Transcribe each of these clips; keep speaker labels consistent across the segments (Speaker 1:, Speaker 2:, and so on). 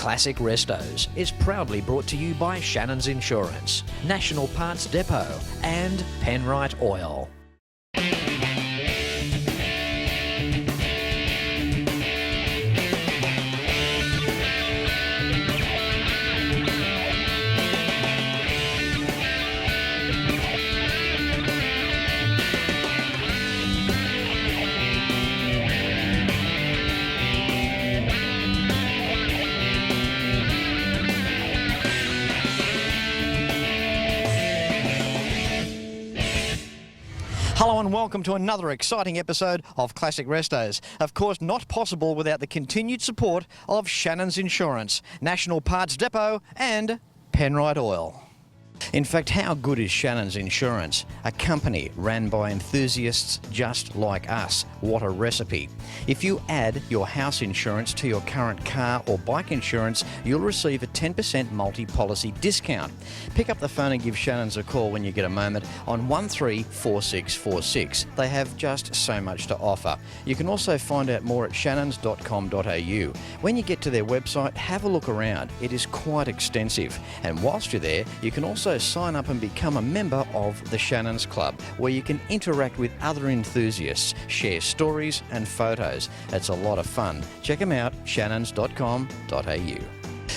Speaker 1: Classic Restos is proudly brought to you by Shannons Insurance, National Parts Depot and Penrite Oil.
Speaker 2: Hello and welcome to another exciting episode of Classic Restos. Of course, not possible without the continued support of Shannons Insurance, National Parts Depot and Penrite Oil. In fact, how good is Shannons Insurance? A company ran by enthusiasts just like us. What a recipe. If you add your house insurance to your current car or bike insurance, you'll receive a 10% multi-policy discount. Pick up the phone and give Shannons a call when you get a moment on 134646. They have just so much to offer. You can also find out more at shannons.com.au. When you get to their website, have a look around. It is quite extensive. And whilst you're there, you can also sign up and become a member of the Shannons Club, where you can interact with other enthusiasts, share stories and photos. It's a lot of fun. Check them out, shannons.com.au.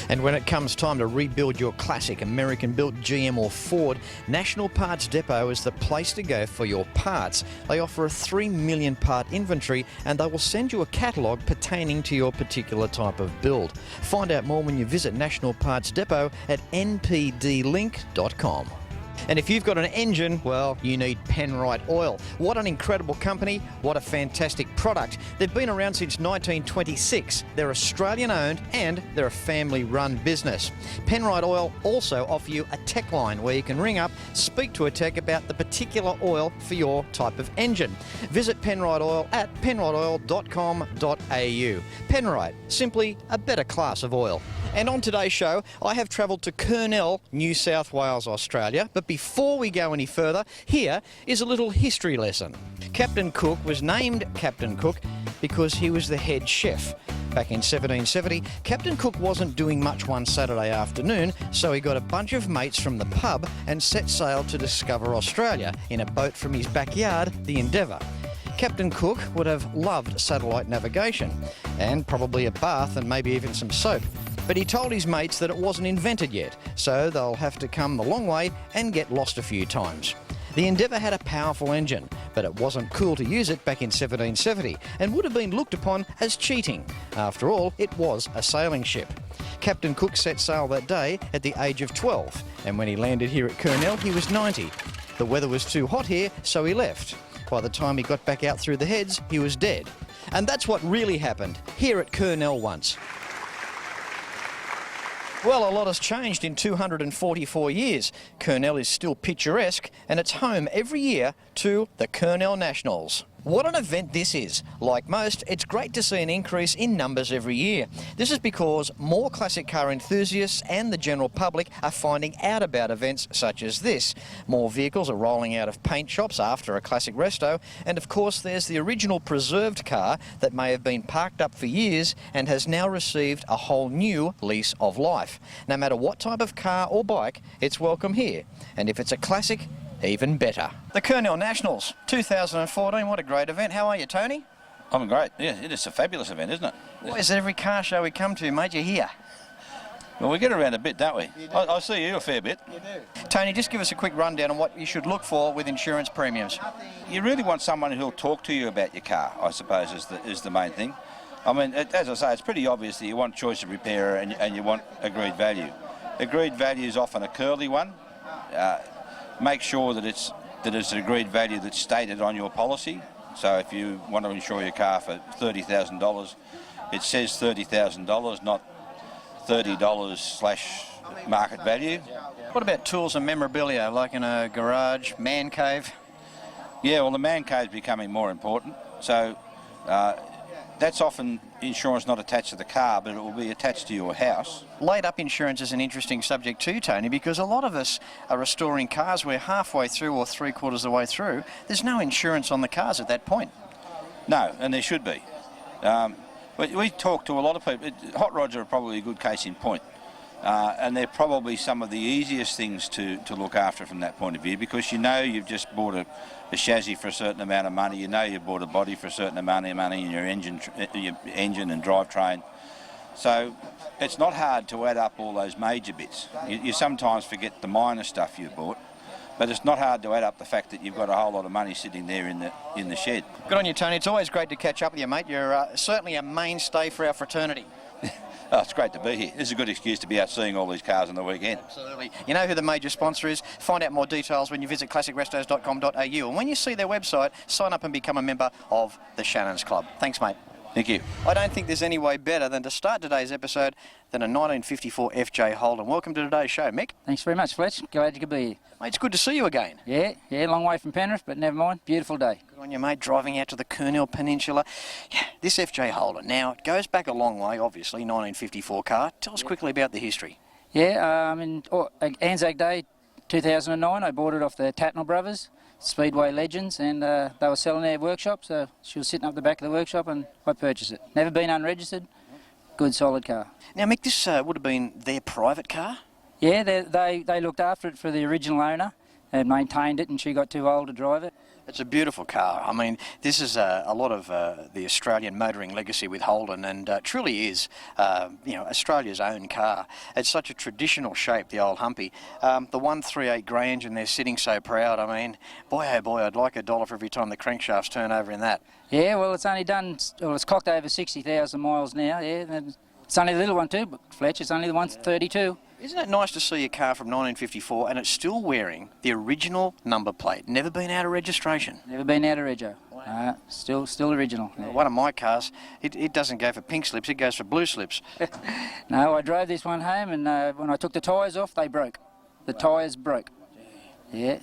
Speaker 2: And when it comes time to rebuild your classic American-built GM or Ford, National Parts Depot is the place to go for your parts. They offer a 3 million part inventory and they will send you a catalogue pertaining to your particular type of build. Find out more when you visit National Parts Depot at npdlink.com. And if you've got an engine, well, you need Penrite Oil. What an incredible company, what a fantastic product. They've been around since 1926. They're Australian owned and they're a family run business. Penrite Oil also offer you a tech line where you can ring up, speak to a tech about the particular oil for your type of engine. Visit Penrite Oil at penriteoil.com.au. Penrite, simply a better class of oil. And on today's show, I have travelled to Kurnell, New South Wales, Australia. But before we go any further, here is a little history lesson. Captain Cook was named Captain Cook because he was the head chef. Back in 1770, Captain Cook wasn't doing much one Saturday afternoon, so he got a bunch of mates from the pub and set sail to discover Australia in a boat from his backyard, the Endeavour. Captain Cook would have loved satellite navigation and probably a bath and maybe even some soap. But he told his mates that it wasn't invented yet, so they'll have to come the long way and get lost a few times. The Endeavour had a powerful engine, but it wasn't cool to use it back in 1770 and would have been looked upon as cheating. After all, it was a sailing ship. Captain Cook set sail that day at the age of 12, and when he landed here at Kurnell, he was 90. The weather was too hot here, so he left. By the time he got back out through the heads, he was dead. And that's what really happened here at Kurnell once. Well, a lot has changed in 244 years. Kurnell is still picturesque and it's home every year to the Kurnell Nationals. What an event this is. Like most, it's great to see an increase in numbers every year. This is because more classic car enthusiasts and the general public are finding out about events such as this. More vehicles are rolling out of paint shops after a classic resto, and of course there's the original preserved car that may have been parked up for years and has now received a whole new lease of life. No matter what type of car or bike, it's welcome here. And if it's a classic, even better. The Kernel Nationals, 2014, what a great event. How are you, Tony?
Speaker 3: I'm great. Yeah, it is a fabulous event, isn't it?
Speaker 2: Why is every car show we come to, mate, you're here?
Speaker 3: Well, we get around a bit, don't we? I see you a fair bit.
Speaker 2: You do. Tony, just give us a quick rundown on what you should look for with insurance premiums.
Speaker 3: You really want someone who'll talk to you about your car, I suppose, is the main thing. I mean, as I say, it's pretty obvious that you want choice of repairer and you want agreed value. Agreed value is often a curly one. Make sure that it's an agreed value that's stated on your policy. So if you want to insure your car for $30,000, it says $30,000, not $30 / market value.
Speaker 2: What about tools and memorabilia, like in a garage, man cave?
Speaker 3: Yeah, well, the man cave is becoming more important. So that's often insurance not attached to the car, but it will be attached to your house.
Speaker 2: Laid-up insurance is an interesting subject too, Tony, because a lot of us are restoring cars. We're halfway through or three-quarters of the way through. There's no insurance on the cars at that point.
Speaker 3: No, and there should be. We talk to a lot of people. Hot rods are probably a good case in point. And they're probably some of the easiest things to look after from that point of view, because you know you've just bought a chassis for a certain amount of money, you know you've bought a body for a certain amount of money in your engine and drivetrain. So it's not hard to add up all those major bits. You sometimes forget the minor stuff you've bought, but it's not hard to add up the fact that you've got a whole lot of money sitting there in the shed.
Speaker 2: Good on you, Tony. It's always great to catch up with you, mate. You're certainly a mainstay for our fraternity.
Speaker 3: Oh, it's great to be here. This is a good excuse to be out seeing all these cars on the weekend.
Speaker 2: Absolutely. You know who the major sponsor is? Find out more details when you visit classicrestos.com.au. And when you see their website, sign up and become a member of the Shannons Club. Thanks, mate.
Speaker 3: Thank you.
Speaker 2: I don't think there's any way better than to start today's episode than a 1954 FJ Holden. Welcome to today's show, Mick.
Speaker 4: Thanks very much, Fletch. Glad you could be here.
Speaker 2: Mate, it's good to see you again.
Speaker 4: Yeah, long way from Penrith, but never mind. Beautiful day.
Speaker 2: Good on you, mate, driving out to the Kurnell Peninsula. Yeah, this FJ Holden, now, it goes back a long way, obviously, 1954 car. Tell us quickly about the history.
Speaker 4: Yeah, Anzac Day 2009, I bought it off the Tatnell brothers, Speedway legends, and they were selling their workshop, so she was sitting up the back of the workshop and I purchased it. Never been unregistered. Good, solid car.
Speaker 2: Now, Mick, this would have been their private car?
Speaker 4: Yeah, they looked after it for the original owner and maintained it, and she got too old to drive it.
Speaker 2: It's a beautiful car. I mean, this is a lot of the Australian motoring legacy with Holden, and truly is, Australia's own car. It's such a traditional shape, the old Humpy. The 138 grey engine there sitting so proud. I mean, boy, oh boy, I'd like $1 for every time the crankshafts turn over in that.
Speaker 4: Yeah, well, it's clocked over 60,000 miles now, yeah. And it's only the little one too, but Fletch, it's only the 132.
Speaker 2: Isn't it nice to see a car from 1954 and it's still wearing the original number plate? Never been out of registration?
Speaker 4: Never been out of rego. Still original. Yeah.
Speaker 2: One of my cars, it doesn't go for pink slips, it goes for blue slips.
Speaker 4: No, I drove this one home, and when I took the tyres off, they broke. The tyres broke. Yeah.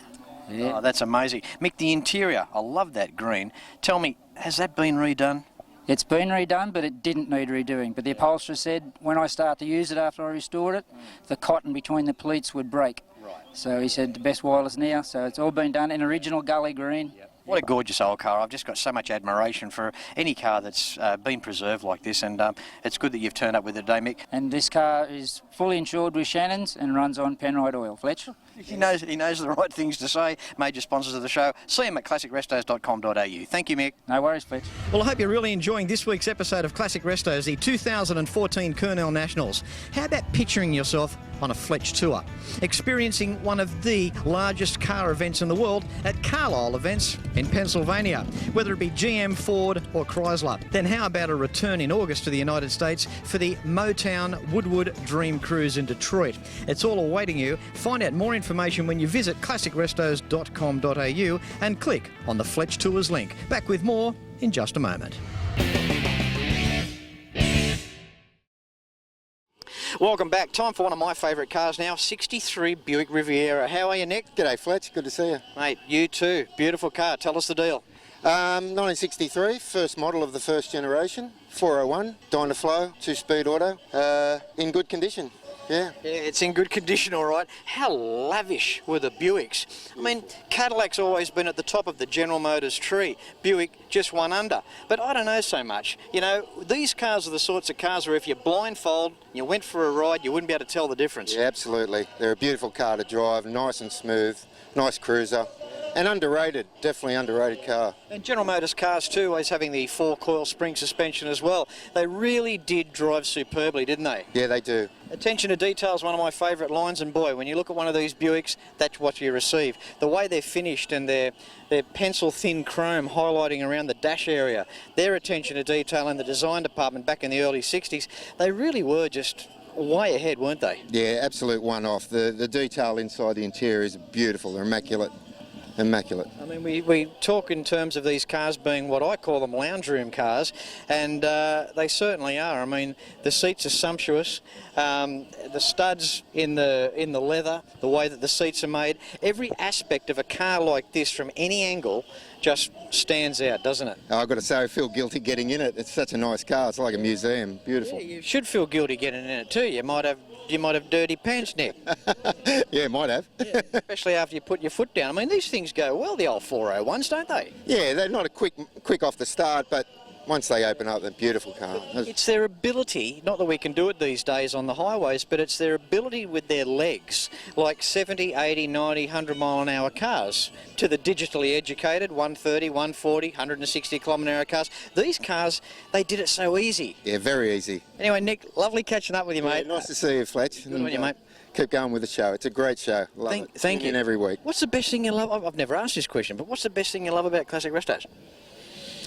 Speaker 2: Oh, that's amazing. Mick, the interior, I love that green. Tell me, has that been redone?
Speaker 4: It's been redone, but it didn't need redoing. But the upholsterer said when I start to use it after I restored it, the cotton between the pleats would break.
Speaker 2: Right.
Speaker 4: So he said the best wireless now. So it's all been done in original gully green.
Speaker 2: Yep. What a gorgeous old car. I've just got so much admiration for any car that's been preserved like this, and it's good that you've turned up with it today, Mick.
Speaker 4: And this car is fully insured with Shannons and runs on Penrite Oil. Fletch?
Speaker 2: He knows the right things to say. Major sponsors of the show. See him at classicrestos.com.au. Thank you, Mick.
Speaker 4: No worries, Fletch.
Speaker 2: Well, I hope you're really enjoying this week's episode of Classic Restos, the 2014 Kurnell Nationals. How about picturing yourself on a Fletch tour, experiencing one of the largest car events in the world at Carlisle Events in Pennsylvania, whether it be GM, Ford or Chrysler? Then how about a return in August to the United States for the Motown Woodward Dream Cruise in Detroit? It's all awaiting you. Find out more information when you visit classicrestos.com.au and click on the Fletch Tours link. Back with more in just a moment. Welcome back. Time for one of my favourite cars now, 63 Buick Riviera. How are you, Nick?
Speaker 5: G'day, Fletch. Good to see you.
Speaker 2: Mate, you too. Beautiful car. Tell us the deal.
Speaker 5: 1963, first model of the first generation, 401, Dynaflow, 2-speed auto, in good condition. Yeah,
Speaker 2: it's in good condition, all right. How lavish were the Buicks? I mean, Cadillac's always been at the top of the General Motors tree. Buick just one under. But I don't know so much. You know, these cars are the sorts of cars where if you blindfold, you went for a ride, you wouldn't be able to tell the difference.
Speaker 5: Yeah, absolutely. They're a beautiful car to drive, nice and smooth, nice cruiser. And underrated, definitely underrated car.
Speaker 2: And General Motors cars too, always having the 4-coil spring suspension as well. They really did drive superbly, didn't they?
Speaker 5: Yeah, they do.
Speaker 2: Attention to detail is one of my favourite lines, and boy, when you look at one of these Buicks, that's what you receive. The way they're finished and their pencil-thin chrome highlighting around the dash area, their attention to detail in the design department back in the early 60s, they really were just way ahead, weren't they?
Speaker 5: Yeah, absolute one-off. The detail inside the interior is beautiful. They're immaculate. Immaculate.
Speaker 2: I mean, we talk in terms of these cars being what I call them lounge room cars, and they certainly are. I mean, the seats are sumptuous, the studs in the leather, the way that the seats are made, every aspect of a car like this from any angle just stands out, doesn't it?
Speaker 5: I've got to say, I feel guilty getting in it. It's such a nice car. It's like a museum. Beautiful.
Speaker 2: Yeah, you should feel guilty getting in it too. You might have dirty pants, Nick.
Speaker 5: Yeah, might have.
Speaker 2: Yeah, especially after you put your foot down. I mean, these things go well, the old 401s, don't they?
Speaker 5: Yeah, they're not a quick off the start, but once they open up, they're beautiful car.
Speaker 2: It's their ability, not that we can do it these days on the highways, but it's their ability with their legs, like 70, 80, 90, 100 mile an hour cars, to the digitally educated 130, 140, 160 kilometre an hour cars. These cars, they did it so easy.
Speaker 5: Yeah, very easy.
Speaker 2: Anyway, Nick, lovely catching up with you, mate.
Speaker 5: Yeah, nice to see you, Fletch.
Speaker 2: Good on you, mate.
Speaker 5: Keep going with the show. It's a great show. Love it.
Speaker 2: Thank
Speaker 5: Tune
Speaker 2: you.
Speaker 5: in every week.
Speaker 2: What's the best thing you love? I've never asked this question, but what's the best thing you love about Classic Restos?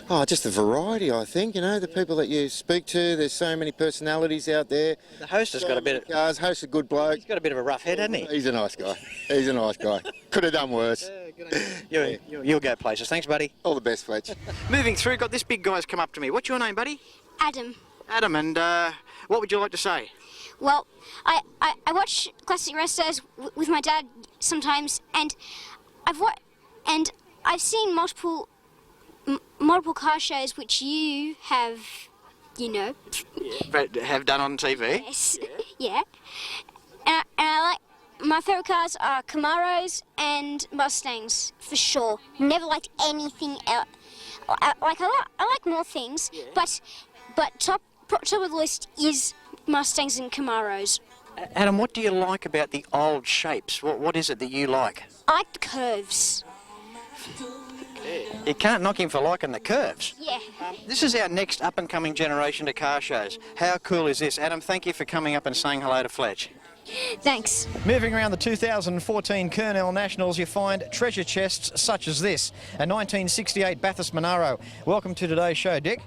Speaker 5: Oh, just the variety, I think. You know, the people that you speak to. There's so many personalities out there.
Speaker 2: The host has got a bit of...
Speaker 5: Cars. Host's a good bloke.
Speaker 2: He's got a bit of a rough head, hasn't he?
Speaker 5: He's a nice guy. He's a nice guy. Could have done worse.
Speaker 2: You'll go places. Thanks, buddy.
Speaker 5: All the best, Fletch.
Speaker 2: Moving through, got this big guy's come up to me. What's your name, buddy?
Speaker 6: Adam.
Speaker 2: Adam, and what would you like to say?
Speaker 6: Well, I watch Classic Restos with my dad sometimes, and I've seen multiple car shows which you have, you know.
Speaker 2: Have done on TV?
Speaker 6: Yes. Yeah. And I like, my favourite cars are Camaros and Mustangs for sure. Never liked anything else. I like more things, but top of the list is Mustangs and Camaros.
Speaker 2: Adam, what do you like about the old shapes? What is it that you like?
Speaker 6: I like the curves.
Speaker 2: You can't knock him for liking the curves.
Speaker 6: Yeah.
Speaker 2: This is our next up-and-coming generation to car shows. How cool is this? Adam, thank you for coming up and saying hello to Fletch.
Speaker 6: Thanks.
Speaker 2: Moving around the 2014 Kurnell Nationals, you find treasure chests such as this, a 1968 Bathurst Monaro. Welcome to today's show, Dick.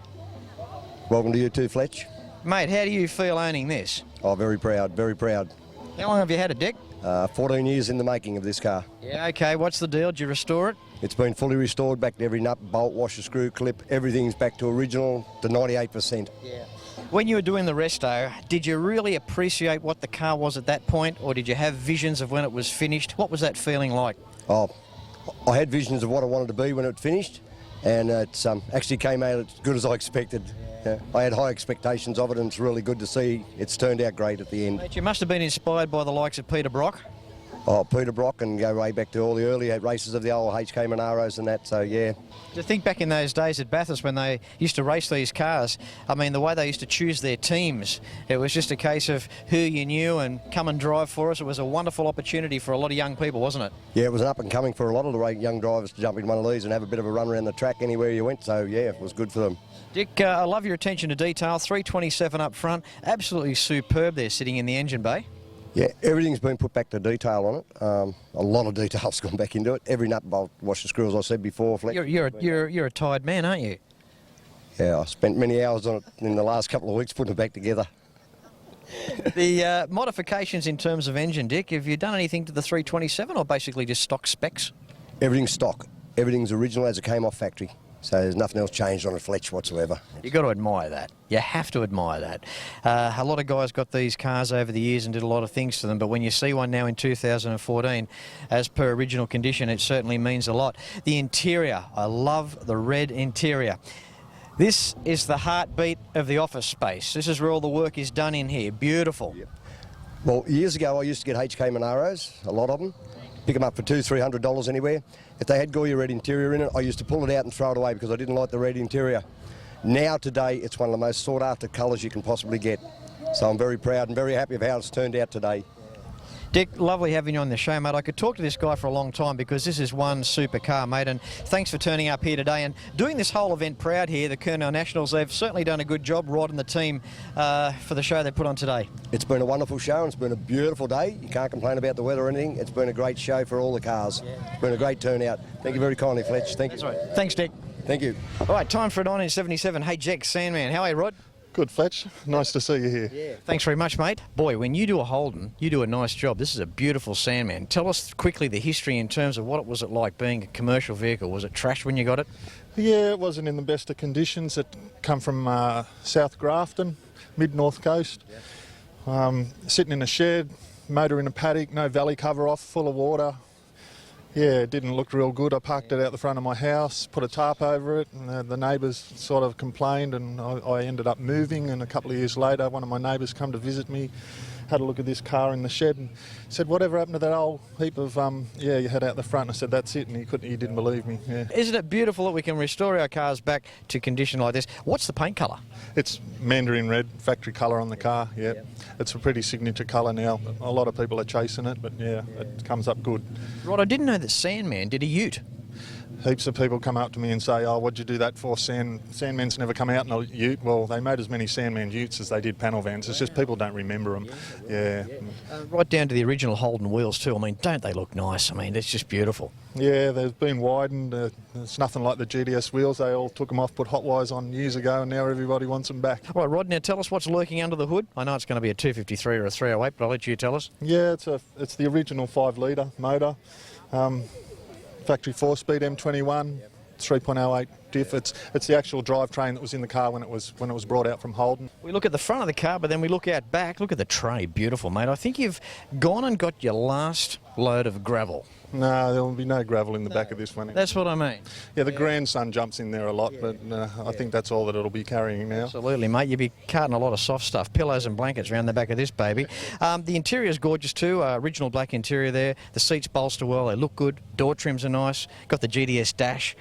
Speaker 7: Welcome to you too, Fletch.
Speaker 2: Mate, how do you feel owning this?
Speaker 7: Oh, very proud, very proud.
Speaker 2: How long have you had it, Dick?
Speaker 7: 14 years in the making of this car.
Speaker 2: Yeah, okay, what's the deal? Did you restore it?
Speaker 7: It's been fully restored back to every nut, bolt, washer, screw, clip. Everything's back to original, to 98%.
Speaker 2: Yeah. When you were doing the resto, did you really appreciate what the car was at that point, or did you have visions of when it was finished? What was that feeling like?
Speaker 7: Oh, I had visions of what I wanted to be when it finished, and it's actually came out as good as I expected. Yeah. I had high expectations of it, and it's really good to see it's turned out great at the end.
Speaker 2: Mate, you must have been inspired by the likes of Peter Brock.
Speaker 7: Oh, Peter Brock, and go way back to all the early races of the old HK Monaros and that, so yeah.
Speaker 2: To think back in those days at Bathurst when they used to race these cars, I mean, the way they used to choose their teams, it was just a case of who you knew and come and drive for us. It was a wonderful opportunity for a lot of young people, wasn't it?
Speaker 7: Yeah, it was an up and coming for a lot of the young drivers to jump in one of these and have a bit of a run around the track anywhere you went, so yeah, it was good for them.
Speaker 2: Dick, I love your attention to detail. 327 up front, absolutely superb there sitting in the engine bay.
Speaker 7: Yeah, everything's been put back to detail on it. A lot of detail's gone back into it. Every nut, bolt, washer, screw, as I said before. Fletch.
Speaker 2: You're a tired man, aren't you?
Speaker 7: Yeah, I spent many hours on it in the last couple of weeks putting it back together.
Speaker 2: The modifications in terms of engine, Dick, have you done anything to the 327 or basically just stock specs?
Speaker 7: Everything's stock. Everything's original as it came off factory. So there's nothing else changed on a Fletch whatsoever.
Speaker 2: You've got to admire that. You have to admire that. A lot of guys got these cars over the years and did a lot of things to them, but when you see one now in 2014, as per original condition, it certainly means a lot. The interior, I love the red interior. This is the heartbeat of the office space. This is where all the work is done in here. Beautiful. Yep.
Speaker 7: Well, years ago I used to get HK Monaros, a lot of them. Pick them up for $200-300 anywhere. If they had Goya red interior in it, I used to pull it out and throw it away because I didn't like the red interior. Now today, it's one of the most sought after colours you can possibly get. So I'm very proud and very happy of how it's turned out today.
Speaker 2: Dick, lovely having you on the show, mate. I could talk to this guy for a long time because this is one super car, mate, and thanks for turning up here today and doing this whole event proud here, the Kurnell Nationals. They've certainly done a good job riding the team for the show they put on today.
Speaker 7: It's been a wonderful show and it's been a beautiful day. You can't complain about the weather or anything. It's been a great show for all the cars. Yeah. It's been a great turnout. Thank you very kindly, Fletch. Thank you.
Speaker 2: That's right. Thanks, Dick.
Speaker 7: Thank you.
Speaker 2: All right, time for a 1977. Hey, Jack, Sandman. How are you, Rod?
Speaker 8: Good, Fletch. Nice to see you here.
Speaker 2: Yeah. Thanks very much, mate. Boy, when you do a Holden, you do a nice job. This is a beautiful Sandman. Tell us quickly the history in terms of what it was like being a commercial vehicle. Was it trashed when you got it?
Speaker 8: Yeah, it wasn't in the best of conditions. It come from South Grafton, mid-North Coast. Yeah. Sitting in a shed, motor in a paddock, no valley cover off, full of water. Yeah, it didn't look real good. I parked it out the front of my house, put a tarp over it, and the neighbours sort of complained, and I ended up moving, and a couple of years later one of my neighbours come to visit me had a look at this car in the shed and said, whatever happened to that old heap of, you had out the front? I said, that's it, and he didn't believe me, yeah.
Speaker 2: Isn't it beautiful that we can restore our cars back to condition like this? What's the paint colour?
Speaker 8: It's mandarin red, factory colour on the car, yeah. It's a pretty signature colour now. A lot of people are chasing it, but yeah, it comes up good.
Speaker 2: Right, I didn't know that Sandman did a ute.
Speaker 8: Heaps of people come up to me and say, oh, what'd you do that for? Sandman's never come out in a ute. Well, they made as many Sandman utes as they did panel vans. It's just people don't remember them. Yeah.
Speaker 2: Right down to the original Holden wheels too. I mean, don't they look nice? I mean, it's just beautiful.
Speaker 8: Yeah, they've been widened. It's nothing like the GDS wheels. They all took them off, put hot wires on years ago, and now everybody wants them back.
Speaker 2: Right, Rod, now tell us what's lurking under the hood. I know it's going to be a 253 or a 308, but I'll let you tell us.
Speaker 8: Yeah, it's the original 5-litre motor. Factory 4-speed M21, 3.08 diff. It's the actual drivetrain that was in the car when it was brought out from Holden.
Speaker 2: We look at the front of the car, but then we look out back. Look at the tray, beautiful, mate. I think you've gone and got your last load of gravel.
Speaker 8: No, there will be no gravel in the back of this one.
Speaker 2: That's what I mean.
Speaker 8: Yeah, the grandson jumps in there a lot, but I think that's all that it'll be carrying now.
Speaker 2: Absolutely, mate. You'll be carting a lot of soft stuff, pillows and blankets around the back of this baby. The interior's gorgeous too. Original black interior there. The seats bolster well. They look good. Door trims are nice. Got the GDS dash.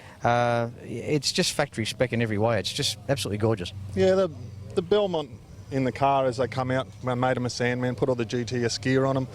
Speaker 2: It's just factory spec in every way. It's just absolutely gorgeous.
Speaker 8: Yeah, the Belmont in the car as they come out, I made them a Sandman, put all the GTS gear on them.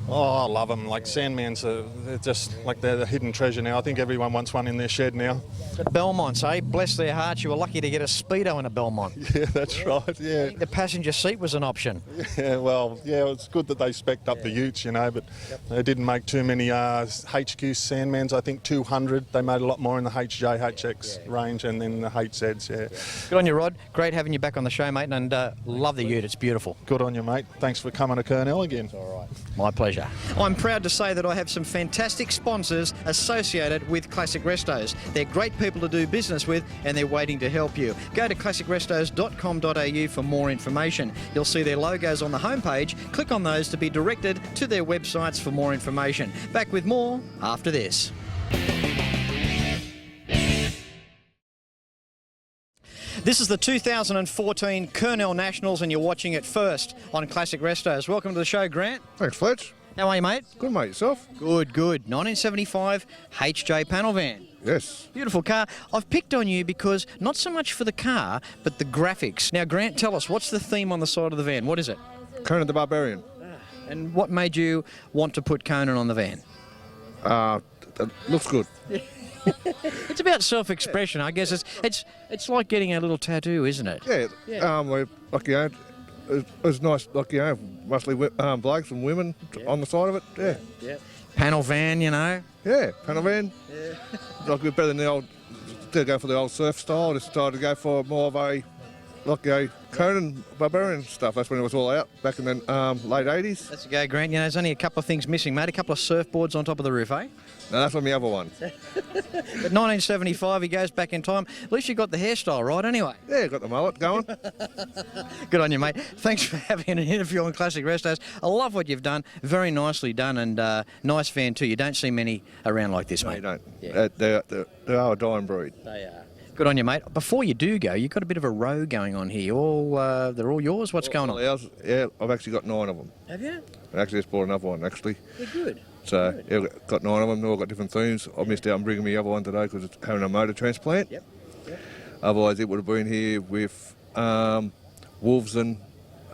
Speaker 8: Oh, I love them. Like Sandman's, they're just like they're the hidden treasure now. I think everyone wants one in their shed now.
Speaker 2: The Belmonts, eh? Bless their hearts, you were lucky to get a Speedo in a Belmont.
Speaker 8: Yeah, that's right, yeah.
Speaker 2: I think the passenger seat was an option.
Speaker 8: Yeah, well, yeah, it's good that they spec'd up the utes, you know, but they didn't make too many HQ Sandmans. I think 200. They made a lot more in the HJ, HX range and then the HZs, yeah.
Speaker 2: Good on you, Rod. Great having you back on the show, mate, and love the ute. It's beautiful.
Speaker 8: Good on you, mate. Thanks for coming to Kurnell again.
Speaker 2: It's all right. My pleasure. I'm proud to say that I have some fantastic sponsors associated with Classic Restos. They're great people to do business with and they're waiting to help you. Go to classicrestos.com.au for more information. You'll see their logos on the homepage. Click on those to be directed to their websites for more information. Back with more after this. This is the 2014 Kurnell Nationals and you're watching it first on Classic Restos. Welcome to the show, Grant.
Speaker 9: Thanks, Fletch.
Speaker 2: How are you, mate?
Speaker 9: Good, mate. Yourself?
Speaker 2: Good, good. 1975 HJ panel van.
Speaker 9: Yes.
Speaker 2: Beautiful car. I've picked on you because not so much for the car, but the graphics. Now, Grant, tell us, what's the theme on the side of the van? What is it?
Speaker 9: Conan the Barbarian.
Speaker 2: And what made you want to put Conan on the van?
Speaker 9: It looks good.
Speaker 2: It's about self-expression, I guess. It's like getting a little tattoo, isn't it?
Speaker 9: Yeah. Like, you know, it's nice, like, you know, mostly blokes and women on the side of it. Yeah.
Speaker 2: Panel van, you know.
Speaker 9: Yeah, panel van. Yeah. Like, we're better than the old, to go for the old surf style. Just started to go for more of a, like, a Conan Barbarian stuff. That's when it was all out, back in the late 80s.
Speaker 2: That's a go, Grant. You know, there's only a couple of things missing, mate. A couple of surfboards on top of the roof, eh?
Speaker 9: No, that's on the other one.
Speaker 2: But 1975, he goes back in time. At least you got the hairstyle right anyway.
Speaker 9: Yeah, got the mullet going.
Speaker 2: Good on you, mate. Thanks for having an interview on Classic Restos. I love what you've done. Very nicely done and nice van too. You don't see many around like this, mate.
Speaker 9: No, you don't.
Speaker 2: Yeah.
Speaker 9: They are a dying breed.
Speaker 2: They are. Good on you, mate. Before you do go, you've got a bit of a row going on here. They're all yours? What's going on?
Speaker 9: Yeah, I've actually got 9 of them.
Speaker 2: Have you?
Speaker 9: I actually just bought another one, actually.
Speaker 2: They're good.
Speaker 9: So, yeah, I've got 9 of them. They've all got different themes. I missed out on bringing the other one today because it's having a motor transplant.
Speaker 2: Yep.
Speaker 9: Otherwise, it would have been here with wolves and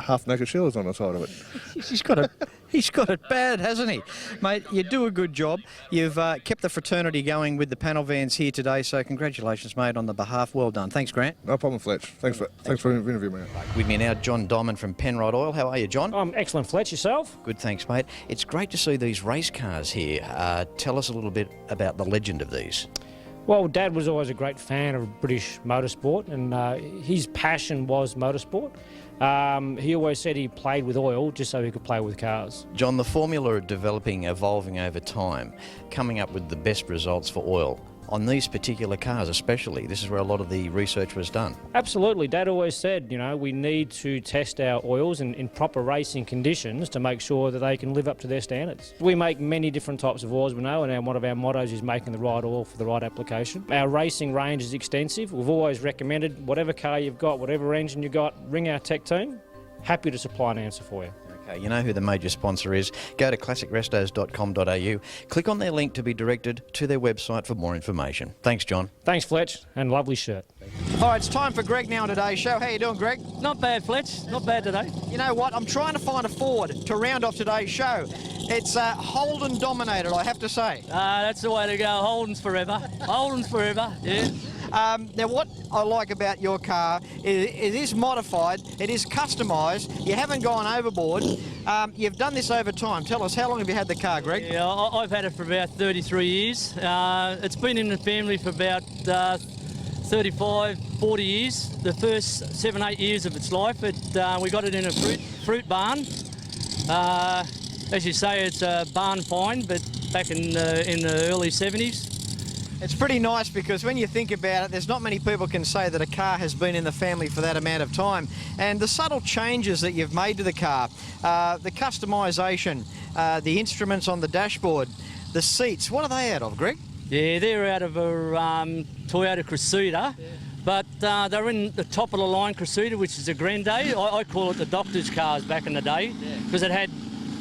Speaker 9: half-naked shellers on the side of it.
Speaker 2: He's got it bad, hasn't he? Mate, you do a good job. You've kept the fraternity going with the panel vans here today, so congratulations, mate, on the behalf. Well done. Thanks, Grant.
Speaker 9: No problem, Fletch. Thanks for interviewing me.
Speaker 2: With me now, John Diamond from Penrite Oil. How are you, John?
Speaker 10: I'm excellent, Fletch. Yourself?
Speaker 2: Good, thanks, mate. It's great to see these race cars here. Tell us a little bit about the legend of these.
Speaker 10: Well, Dad was always a great fan of British motorsport, and his passion was motorsport. He always said he played with oil just so he could play with cars.
Speaker 2: John, the formula of developing, evolving over time, coming up with the best results for oil. On these particular cars especially, this is where a lot of the research was done.
Speaker 10: Absolutely. Dad always said, you know, we need to test our oils in proper racing conditions to make sure that they can live up to their standards. We make many different types of oils, we know, and one of our mottos is making the right oil for the right application. Our racing range is extensive. We've always recommended whatever car you've got, whatever engine you've got, ring our tech team happy to supply an answer for you.
Speaker 2: Okay, you know who the major sponsor is. Go to classicrestos.com.au, click on their link to be directed to their website for more information. Thanks, John.
Speaker 10: Thanks, Fletch, and lovely shirt.
Speaker 2: All right, it's time for Greg now on today's show. How you doing, Greg?
Speaker 11: Not bad, Fletch. Not bad today.
Speaker 2: You know what? I'm trying to find a Ford to round off today's show. It's Holden dominated, I have to say.
Speaker 11: That's the way to go. Holden's forever. Holden's forever, yeah.
Speaker 2: Now, what I like about your car is it is modified, it is customised, you haven't gone overboard. You've done this over time. Tell us, how long have you had the car, Greg?
Speaker 11: Yeah, I've had it for about 33 years. It's been in the family for about 35, 40 years. The first 7-8 years of its life, we got it in a fruit barn. As you say, it's a barn find, but back in the early 70s.
Speaker 2: It's pretty nice because when you think about it, there's not many people can say that a car has been in the family for that amount of time. And the subtle changes that you've made to the car, the customisation, the instruments on the dashboard, the seats, what are they out of, Greg?
Speaker 11: Yeah, they're out of a Toyota Crusader, but they're in the top of the line Crusader, which is a Grande. I call it the doctor's cars back in the day because it had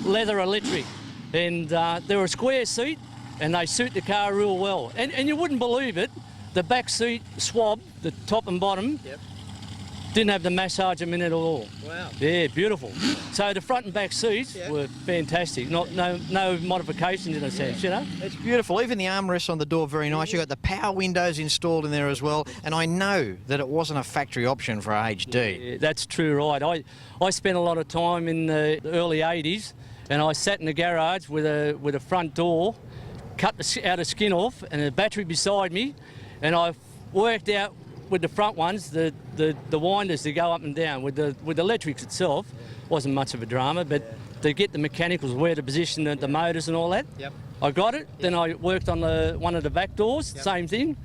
Speaker 11: leather electric, and they were a square seat. And they suit the car real well. And you wouldn't believe it, the back seat swab, the top and bottom, didn't have the massager in it at all.
Speaker 2: Wow.
Speaker 11: Yeah, beautiful. So the front and back seats were fantastic. No modifications in a sense, you know?
Speaker 2: It's beautiful. Even the armrests on the door, very nice. You've got the power windows installed in there as well. And I know that it wasn't a factory option for a HD.
Speaker 11: Yeah, that's true, right. I spent a lot of time in the early 80s and I sat in the garage with a front door, cut the outer skin off and a battery beside me, and I worked out with the front ones the winders to go up and down. With the electrics itself, wasn't much of a drama, but to get the mechanicals, where to position the motors and all that, I got it. Then I worked on one of the back doors, same thing.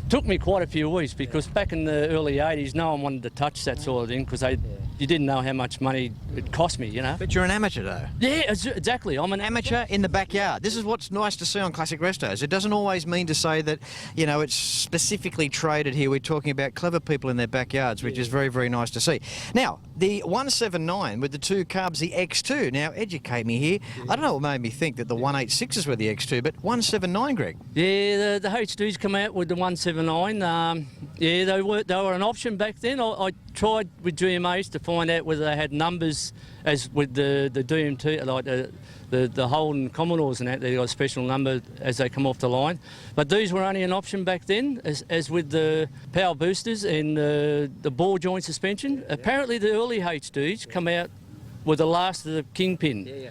Speaker 11: Took me quite a few weeks because back in the early 80s, no one wanted to touch that sort of thing because you didn't know how much money it cost me, you know.
Speaker 2: But you're an amateur, though.
Speaker 11: Yeah, exactly. I'm an
Speaker 2: amateur in the backyard. This is what's nice to see on Classic Restos. It doesn't always mean to say that, you know, it's specifically traded here. We're talking about clever people in their backyards, which is very, very nice to see. Now, the 179 with the two carbs, the X2. Now, educate me here. I don't know what made me think that the 186s were the X2, but 179, Greg.
Speaker 11: Yeah, the H2s come out with the 179. Yeah, they were an option back then. I tried with GMAs to find out whether they had numbers as with the DMT, like the Holden Commodores and that. They got a special number as they come off the line. But these were only an option back then, as with the power boosters and the ball joint suspension. Apparently the early HDs come out with the last of the Kingpin.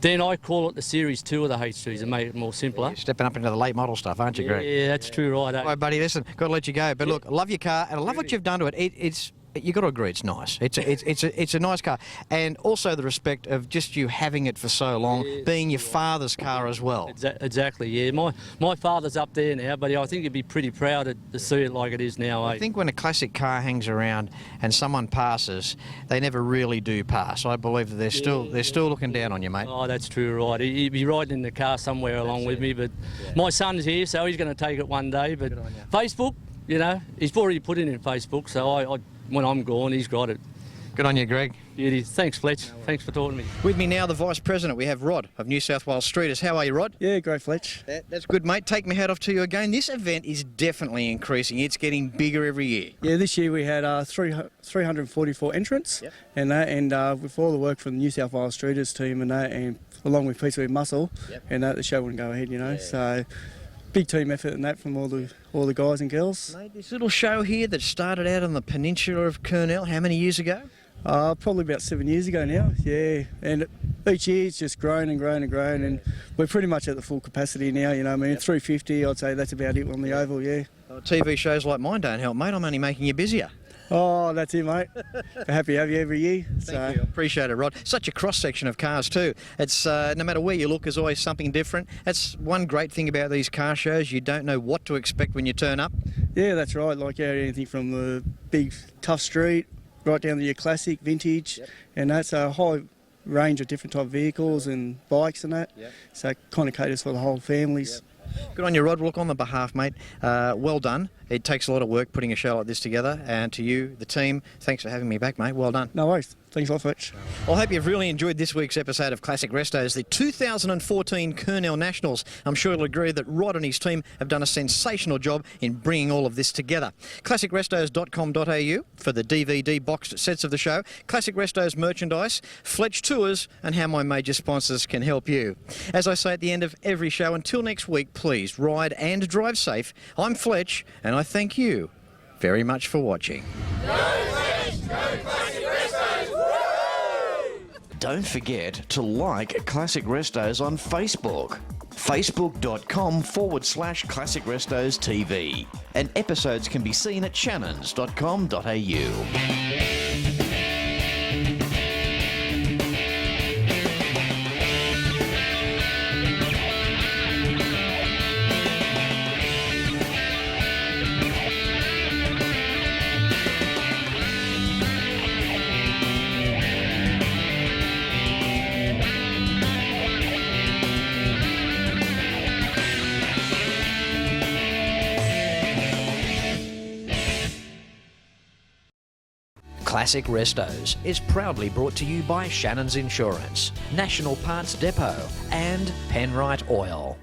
Speaker 11: Then I call it the Series 2 of the H2s and make it more simpler.
Speaker 2: You're stepping up into the late model stuff, aren't you, Greg?
Speaker 11: Yeah, that's true, right.
Speaker 2: All right, buddy, listen, got to let you go. But look, I love your car and I love what you've done to it. You've got to agree it's nice. It's a nice car. And also the respect of just you having it for so long, being your father's car as well.
Speaker 11: Exactly, yeah. My father's up there now, but I think he'd be pretty proud to see it like it is now.
Speaker 2: I think when a classic car hangs around and someone passes, they never really do pass. I believe that they're still looking down on you, mate.
Speaker 11: Oh, that's true, right. He'd be riding in the car somewhere along with me, but my son's here, so he's going to take it one day. But Facebook, you know, he's already put it in Facebook, so when I'm gone, he's got it.
Speaker 2: Good on you, Greg.
Speaker 11: Beauty. Thanks, Fletch. Thanks for talking to me.
Speaker 2: With me now, the Vice President, we have Rod of New South Wales Streeters. How are you, Rod?
Speaker 12: Yeah, great, Fletch.
Speaker 2: That's good, mate. Take my hat off to you again. This event is definitely increasing. It's getting bigger every year.
Speaker 12: Yeah, this year we had 344 entrants, and with all the work from the New South Wales Streeters team and along with Pizza with Muscle, and the show wouldn't go ahead, you know. So big team effort in that from all the guys and girls.
Speaker 2: Mate, this little show here that started out on the peninsula of Kurnell, how many years ago?
Speaker 12: Probably about 7 years ago now, yeah. And each year it's just grown and grown and grown, and we're pretty much at the full capacity now, you know. I mean, 350, I'd say that's about it on the oval, yeah.
Speaker 2: Well, TV shows like mine don't help, mate. I'm only making you busier.
Speaker 12: Oh, that's it, mate. We're happy to have you every year.
Speaker 2: Thank you. Appreciate it, Rod. Such a cross-section of cars too. It's no matter where you look, there's always something different. That's one great thing about these car shows. You don't know what to expect when you turn up.
Speaker 12: Yeah, that's right. Like anything from the big tough street right down to your classic, vintage, and that's a whole range of different type of vehicles and bikes and that. So it kind of caters for the whole families.
Speaker 2: Good on you, Rod. Look, on the behalf, mate, well done. It takes a lot of work putting a show like this together, and to you, the team, thanks for having me back, mate. Well done.
Speaker 12: No worries. Thanks a lot, Fletch.
Speaker 2: Well, I hope you've really enjoyed this week's episode of Classic Restos, the 2014 Kurnell Nationals. I'm sure you'll agree that Rod and his team have done a sensational job in bringing all of this together. ClassicRestos.com.au for the DVD boxed sets of the show, Classic Restos merchandise, Fletch tours, and how my major sponsors can help you. As I say at the end of every show, until next week, please ride and drive safe. I'm Fletch, and I thank you very much for watching.
Speaker 1: Go Fletch! Go Classic Restos! Woo! Don't forget to like Classic Restos on Facebook. Facebook.com/Classic Restos TV. And episodes can be seen at Shannons.com.au. Classic Restos is proudly brought to you by Shannons Insurance, National Parts Depot and Penrite Oil.